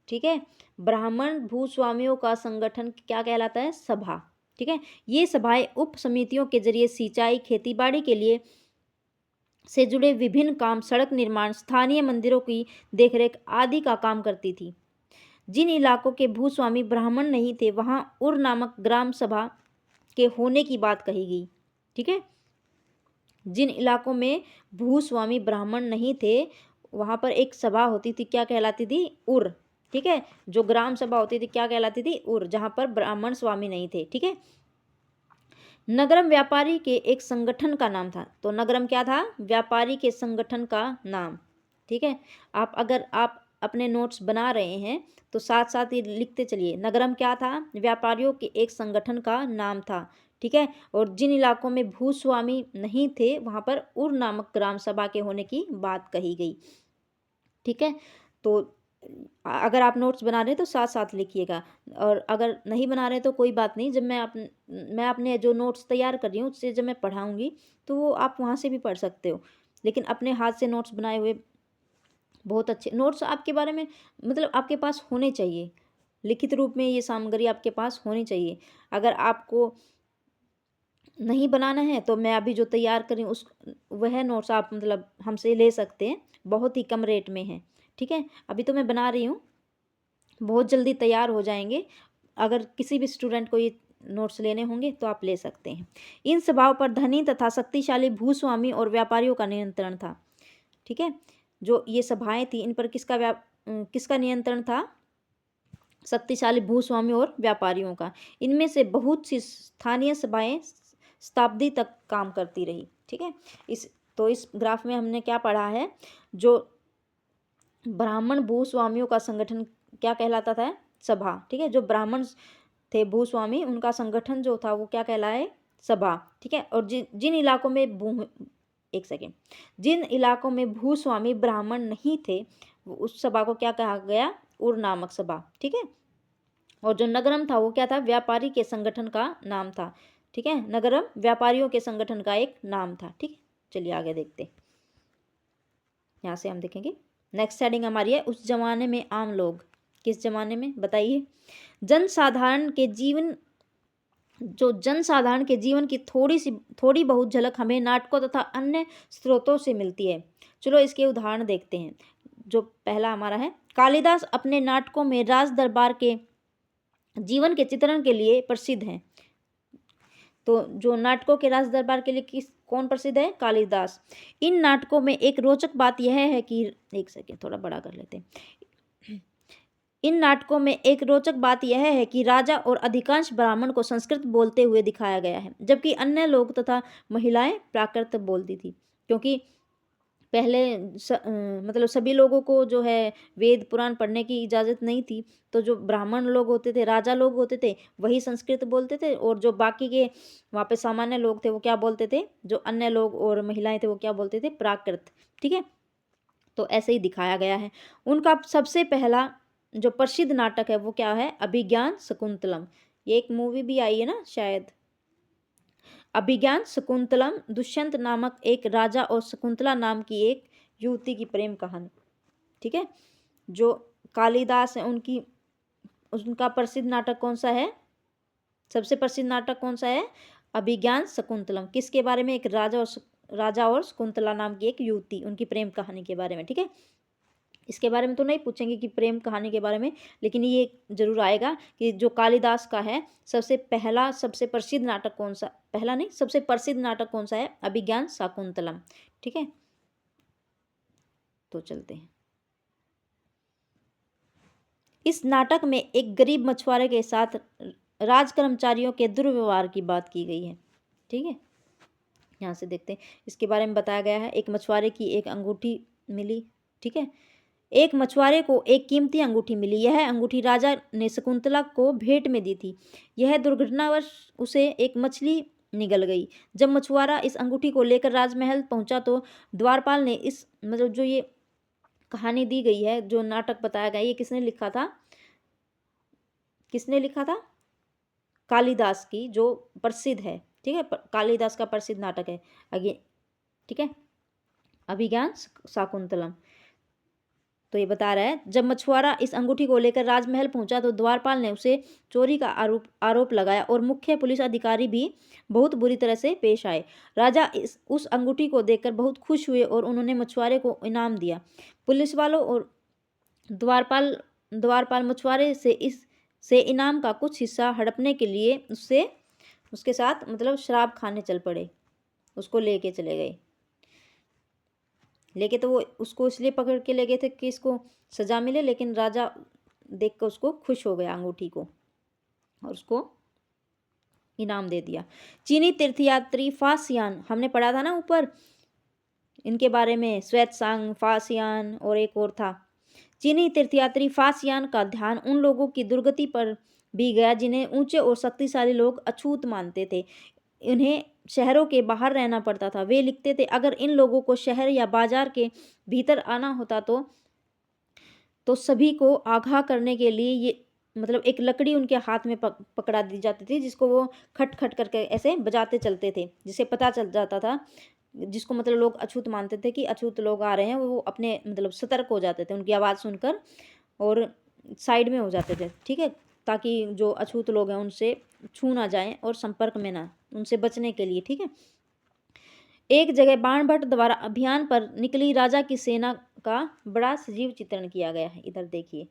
ठीक है, ब्राह्मण भूस्वामियों का संगठन क्या कहलाता है? सभा। ठीक है, ये सभाएं उप समितियों के जरिए सिंचाई, खेतीबाड़ी के लिए से जुड़े विभिन्न काम, सड़क निर्माण, स्थानीय मंदिरों की देखरेख आदि का काम करती थी। जिन इलाकों के भूस्वामी ब्राह्मण नहीं थे, वहां उर नामक ग्राम सभा के होने की बात कही गई। ठीक है, जिन इलाकों में भूस्वामी ब्राह्मण नहीं थे, वहां पर एक सभा होती थी, क्या कहलाती थी? उर। ठीक है, जो ग्राम सभा होती थी क्या कहलाती थी? उर, जहां पर ब्राह्मण स्वामी नहीं थे। ठीक है, नगरम व्यापारी के एक संगठन का नाम था। तो नगरम क्या था? व्यापारी के संगठन का नाम। ठीक है, अगर आप अपने नोट्स बना रहे हैं तो साथ साथ ही लिखते चलिए। नगरम क्या था? व्यापारियों के एक संगठन का नाम था। ठीक है, और जिन इलाकों में भूस्वामी नहीं थे वहां पर उर नामक ग्राम सभा के होने की बात कही गई। ठीक है, तो अगर आप नोट्स बना रहे हैं तो साथ साथ लिखिएगा, और अगर नहीं बना रहे तो कोई बात नहीं। जब मैं अपने जो नोट्स तैयार कर रही हूँ उससे जब मैं पढ़ाऊँगी तो वो आप वहाँ से भी पढ़ सकते हो, लेकिन अपने हाथ से नोट्स बनाए हुए बहुत अच्छे नोट्स आपके बारे में मतलब आपके पास होने चाहिए। लिखित रूप में ये सामग्री आपके पास होनी चाहिए। अगर आपको नहीं बनाना है तो मैं अभी जो तैयार करी उस वह नोट्स आप मतलब हमसे ले सकते हैं, बहुत ही कम रेट में है। ठीक है, अभी तो मैं बना रही हूँ, बहुत जल्दी तैयार हो जाएंगे। अगर किसी भी स्टूडेंट को ये नोट्स लेने होंगे तो आप ले सकते हैं। इन सभाओं पर धनी तथा शक्तिशाली भूस्वामी और व्यापारियों का नियंत्रण था। ठीक है, जो ये सभाएं थी इन पर किसका नियंत्रण था? शक्तिशाली भूस्वामी और व्यापारियों का। इनमें से बहुत सी स्थानीय सभाएं शताब्दी तक काम करती रही। ठीक है, इस ग्राफ में हमने क्या पढ़ा है? जो ब्राह्मण भूस्वामियों का संगठन क्या कहलाता था? सभा। ठीक है, जो ब्राह्मण थे भूस्वामी उनका संगठन जो था वो क्या कहलाए? सभा। ठीक है, और जिन इलाकों में जिन इलाकों में भूस्वामी ब्राह्मण नहीं थे उस सभा को क्या कहा गया? उर नामक सभा। ठीक है, और जो नगरम था वो क्या था? व्यापारी के संगठन का नाम था। ठीक है, नगरम व्यापारियों के संगठन का एक नाम था। ठीक है, चलिए आगे देखते हैं। यहाँ से हम देखेंगे नेक्स्ट हेडिंग हमारी है उस जमाने में आम लोग। किस जमाने में बताइए? जनसाधारण के जीवन की थोड़ी बहुत झलक हमें नाटकों तथा अन्य स्रोतों से मिलती है। चलो इसके उदाहरण देखते हैं। जो पहला हमारा है, कालिदास अपने नाटकों में राज दरबार के जीवन के चित्रण के लिए प्रसिद्ध हैं। तो जो नाटकों के राज दरबार के लिए कौन प्रसिद्ध है? कालिदास। इन नाटकों में एक रोचक बात यह है कि एक सेकेंड थोड़ा बड़ा कर लेते हैं। इन नाटकों में एक रोचक बात यह है कि राजा और अधिकांश ब्राह्मण को संस्कृत बोलते हुए दिखाया गया है, जबकि अन्य लोग तथा महिलाएं प्राकृत बोलती थी। क्योंकि पहले मतलब सभी लोगों को जो है वेद पुराण पढ़ने की इजाज़त नहीं थी, तो जो ब्राह्मण लोग होते थे, राजा लोग होते थे, वही संस्कृत बोलते थे, और जो बाकी के वहाँ पे सामान्य लोग थे वो क्या बोलते थे, जो अन्य लोग और महिलाएं थे वो क्या बोलते थे, प्राकृत। ठीक है, तो ऐसे ही दिखाया गया है। उनका सबसे पहला जो प्रसिद्ध नाटक है वो क्या है, अभिज्ञान शकुंतलम। ये एक मूवी भी आई है ना शायद, अभिज्ञान शकुंतलम, दुष्यंत नामक एक राजा और शकुंतला नाम की एक युवती की प्रेम कहानी। ठीक है, जो कालिदास है उनकी, उनका प्रसिद्ध नाटक कौन सा है, सबसे प्रसिद्ध नाटक कौन सा है, अभिज्ञान शकुंतलम। किसके बारे में, एक राजा और शकुंतला नाम की एक युवती, उनकी प्रेम कहानी के बारे में। ठीक है, इसके बारे में तो नहीं पूछेंगे कि प्रेम कहानी के बारे में, लेकिन ये जरूर आएगा कि जो कालिदास का है सबसे पहला सबसे प्रसिद्ध नाटक कौन सा, पहला नहीं सबसे प्रसिद्ध नाटक कौन सा है, अभिज्ञान शाकुंतलम। ठीक है, तो चलते हैं। इस नाटक में एक गरीब मछुआरे के साथ राज कर्मचारियों के दुर्व्यवहार की बात की गई है। ठीक है, यहाँ से देखते हैं, इसके बारे में बताया गया है। एक मछुआरे की एक अंगूठी मिली। ठीक है, एक मछुआरे को एक कीमती अंगूठी मिली। यह अंगूठी राजा ने शकुंतला को भेंट में दी थी। यह दुर्घटनावश उसे एक मछली निगल गई। जब मछुआरा इस अंगूठी को लेकर राजमहल पहुंचा तो द्वारपाल ने इस मतलब जो ये कहानी दी गई है, जो नाटक बताया गया, ये किसने लिखा था, किसने लिखा था, कालिदास की जो प्रसिद्ध है। ठीक है, कालिदास का प्रसिद्ध नाटक है आगे। ठीक है, अभिज्ञान शाकुंतलम। तो ये बता रहा है, जब मछुआरा इस अंगूठी को लेकर राजमहल पहुंचा तो द्वारपाल ने उसे चोरी का आरोप लगाया और मुख्य पुलिस अधिकारी भी बहुत बुरी तरह से पेश आए। राजा उस अंगूठी को देखकर बहुत खुश हुए और उन्होंने मछुआरे को इनाम दिया। पुलिस वालों और द्वारपाल द्वारपाल मछुआरे से इनाम का कुछ हिस्सा हड़पने के लिए उसके साथ मतलब शराब खाने चल पड़े, उसको लेके चले गए। लेके तो वो उसको इसलिए पकड़ के ले गए थे कि इसको सजा मिले, लेकिन राजा देख कर उसको खुश हो गया अंगूठी को और उसको इनाम दे दिया। चीनी तीर्थयात्री फासियान, हमने पढ़ा था ना ऊपर इनके बारे में, श्वेतसांग, फासियान और एक और था। चीनी तीर्थयात्री फासियान का ध्यान उन लोगों की दुर्गति पर भी गया जिन्हें ऊंचे और शक्तिशाली लोग अछूत मानते थे। इन्हें शहरों के बाहर रहना पड़ता था। वे लिखते थे, अगर इन लोगों को शहर या बाजार के भीतर आना होता तो सभी को आगाह करने के लिए ये मतलब एक लकड़ी उनके हाथ में पकड़ा दी जाती थी, जिसको वो खट खट करके ऐसे बजाते चलते थे, जिससे पता चल जाता था, जिसको मतलब लोग अछूत मानते थे कि अछूत लोग आ रहे हैं, वो अपने मतलब सतर्क हो जाते थे उनकी आवाज़ सुनकर और साइड में हो जाते थे। ठीक है, ताकि जो अछूत लोग हैं उनसे छू ना जाएं और संपर्क में ना, उनसे बचने के लिए। ठीक है, एक जगह बाणभट्ट द्वारा अभियान पर निकली राजा की सेना का बड़ा सजीव चित्रण किया गया है। इधर देखिए,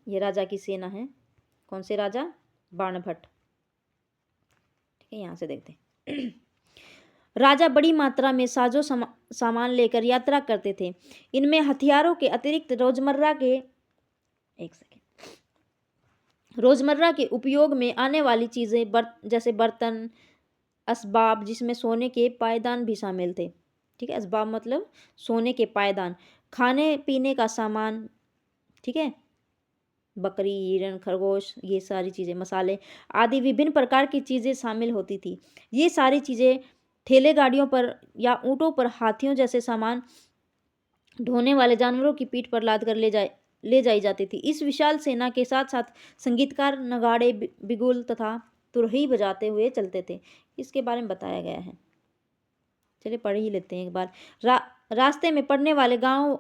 ये राजा की सेना है, कौन से राजा, बाणभट्ट। ठीक है, यहाँ से देखते हैं। राजा बड़ी मात्रा में साजो सामान लेकर यात्रा करते थे। इनमें हथियारों के अतिरिक्त रोजमर्रा के उपयोग में आने वाली चीजें जैसे बर्तन, असबाब, जिसमें सोने के पायदान भी शामिल थे। ठीक है, असबाब मतलब सोने के पायदान, खाने पीने का सामान। ठीक है, बकरी, हिरन, खरगोश, ये सारी चीज़ें, मसाले आदि विभिन्न प्रकार की चीज़ें शामिल होती थी। ये सारी चीज़ें ठेले गाड़ियों पर या ऊँटों पर हाथियों जैसे सामान ढोने वाले जानवरों की पीठ पर लाद कर ले जाई जाती थी। इस विशाल सेना के साथ साथ संगीतकार नगाड़े, बिगुल तथा तुरही बजाते हुए चलते थे। इसके बारे में बताया गया है, चलिए पढ़ ही लेते हैं एक बार। रास्ते में पड़ने वाले गांव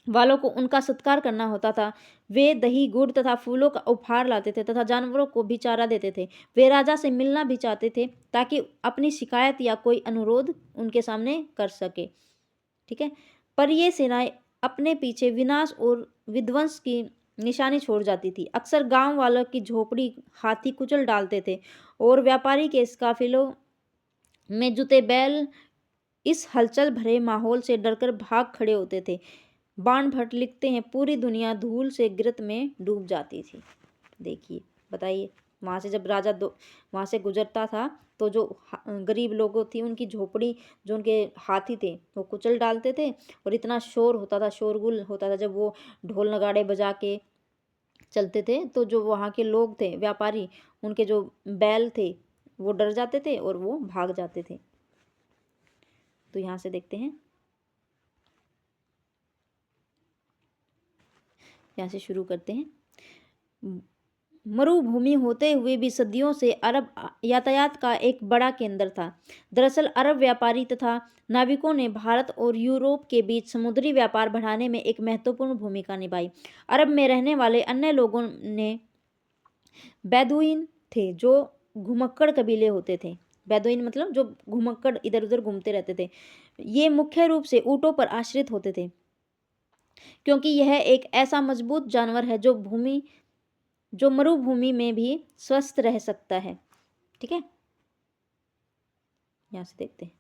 वालों को उनका सत्कार करना होता था। वे दही, गुड़ तथा फूलों का उपहार लाते थे तथा जानवरों को भी चारा देते थे। वे राजा से मिलना भी चाहते थे ताकि अपनी शिकायत या कोई अनुरोध उनके सामने कर सके। ठीक है, पर ये सेनाएं अपने पीछे विनाश और विध्वंस की निशानी छोड़ जाती थी। अक्सर गांव वालों की झोपड़ी हाथी कुचल डालते थे और व्यापारी के काफिलों में जुते बैल इस हलचल भरे माहौल से डरकर भाग खड़े होते थे। बाणभट्ट लिखते हैं, पूरी दुनिया धूल से गिरत में डूब जाती थी। देखिए, बताइए वहाँ से जब राजा वहाँ से गुजरता था तो जो गरीब लोगों थी उनकी झोपड़ी, जो उनके हाथी थे वो कुचल डालते थे। और इतना शोर होता था, शोरगुल होता था जब वो ढोल नगाड़े बजा के चलते थे, तो जो वहाँ के लोग थे व्यापारी, उनके जो बैल थे वो डर जाते थे और वो भाग जाते थे। तो यहाँ से देखते हैं, यहाँ से शुरू करते हैं। मरुभूमि होते हुए भी सदियों से अरब यातायात का एक बड़ा केंद्र था। दरअसल अरब व्यापारी तथा नाविकों ने भारत और यूरोप के बीच समुद्री व्यापार बढ़ाने में एक महत्वपूर्ण भूमिका निभाई। अरब में रहने वाले अन्य लोगों ने बेदुइन थे, जो घुमक्कड़ कबीले होते थे। बेदुइन मतलब जो घुमक्कड़ इधर उधर घूमते रहते थे। ये मुख्य रूप से ऊँटों पर आश्रित होते थे, क्योंकि यह एक ऐसा मजबूत जानवर है जो मरुभूमि में भी स्वस्थ रह सकता है। ठीक है, यहाँ से देखते हैं।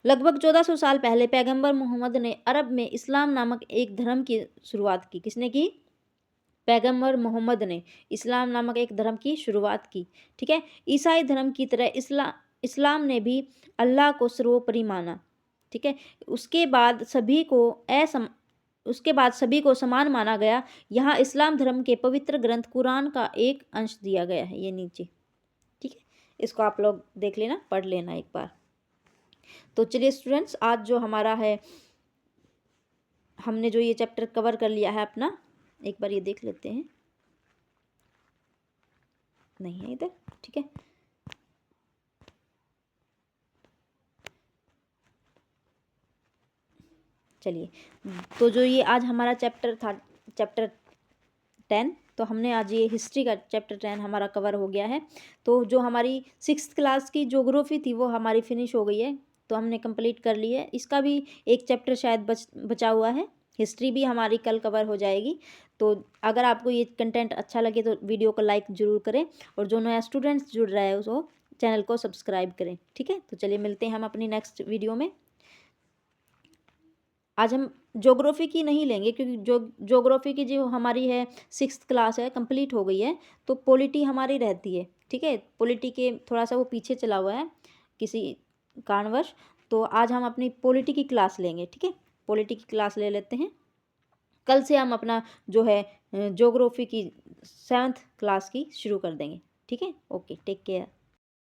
लगभग 1400 साल पहले पैगंबर मोहम्मद ने अरब में इस्लाम नामक एक धर्म की शुरुआत की। किसने की? पैगंबर मोहम्मद ने इस्लाम नामक एक धर्म की शुरुआत की। ठीक है, ईसाई धर्म की तरह इस्लाम ने भी अल्लाह को सर्वोपरि माना। ठीक है, उसके बाद सभी को समान माना गया। यहाँ इस्लाम धर्म के पवित्र ग्रंथ कुरान का एक अंश दिया गया है, ये नीचे। ठीक है, इसको आप लोग देख लेना, पढ़ लेना एक बार। तो चलिए स्टूडेंट्स, आज जो हमारा है, हमने जो ये चैप्टर कवर कर लिया है अपना, एक बार ये देख लेते हैं। नहीं है इधर, ठीक है। चलिए, तो जो ये आज हमारा चैप्टर था, चैप्टर 10, तो हमने आज ये हिस्ट्री का चैप्टर 10 हमारा कवर हो गया है। तो जो हमारी 6th क्लास की ज्योग्राफी थी वो हमारी फिनिश हो गई है, तो हमने कंप्लीट कर ली है। इसका भी एक चैप्टर शायद बचा हुआ है। हिस्ट्री भी हमारी कल कवर हो जाएगी। तो अगर आपको ये कंटेंट अच्छा लगे तो वीडियो को लाइक ज़रूर करें, और जो नया स्टूडेंट्स जुड़ रहा है उसको चैनल को सब्सक्राइब करें। ठीक है, तो चलिए मिलते हैं हम अपनी नेक्स्ट वीडियो में। आज हम ज्योग्राफी की नहीं लेंगे, क्योंकि ज्योग्राफी की जो हमारी है 6th क्लास है, कंप्लीट हो गई है। तो पॉलिटी हमारी रहती है। ठीक है, पॉलिटी के थोड़ा सा वो पीछे चला हुआ है किसी कारणवश। तो आज हम अपनी पॉलिटी की क्लास लेंगे। ठीक है, पॉलिटी की क्लास ले लेते हैं। कल से हम अपना जो है ज्योग्राफी की 7th क्लास की शुरू कर देंगे। ठीक है, ओके, टेक केयर।